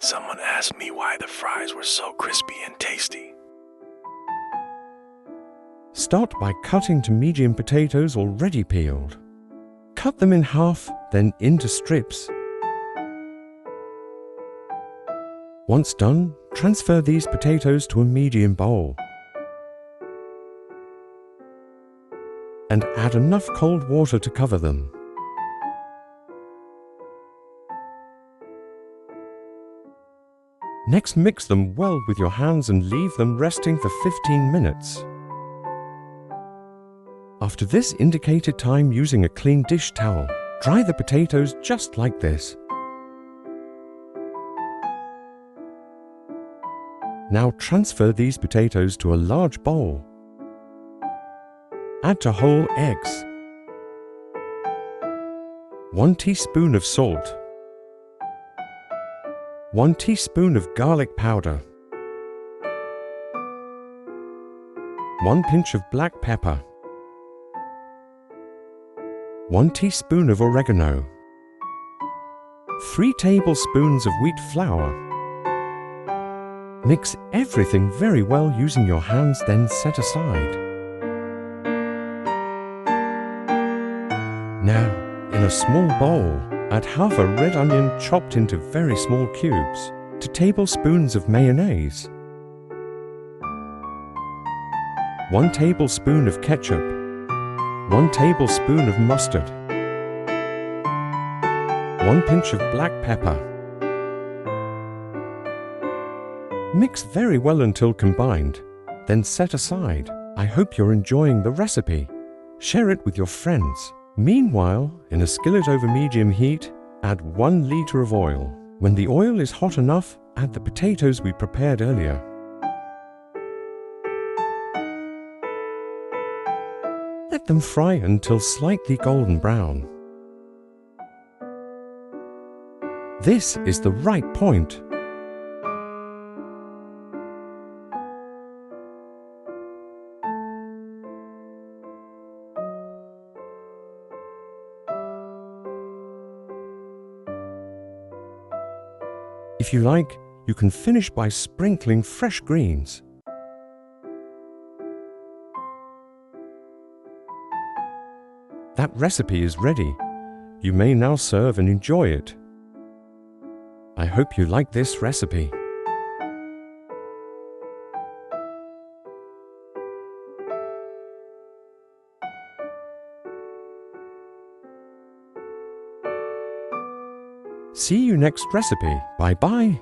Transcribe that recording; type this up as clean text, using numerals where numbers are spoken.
Someone asked me why the fries were so crispy and tasty. Start by cutting to medium potatoes already peeled. Cut them in half, then into strips. Once done, transfer these potatoes to a medium bowl and add enough cold water to cover them. Next, mix them well with your hands and leave them resting for 15 minutes. After this indicated time using a clean dish towel, dry the potatoes just like this. Now transfer these potatoes to a large bowl. Add to whole eggs, 1 teaspoon of salt, 1 teaspoon of garlic powder, 1 pinch of black pepper, 1 teaspoon of oregano, 3 tablespoons of wheat flour. Mix everything very well using your hands, then set aside. Now, in a small bowl, add half a red onion chopped into very small cubes, 2 tablespoons of mayonnaise, 1 tablespoon of ketchup, 1 tablespoon of mustard, 1 pinch of black pepper. Mix very well until combined, then set aside. I hope you're enjoying the recipe. Share it with your friends. Meanwhile, in a skillet over medium heat, add 1 liter of oil. When the oil is hot enough, add the potatoes we prepared earlier. Let them fry until slightly golden brown. This is the right point. If you like, you can finish by sprinkling fresh greens. That recipe is ready. You may now serve and enjoy it. I hope you like this recipe. See you next recipe. Bye-bye.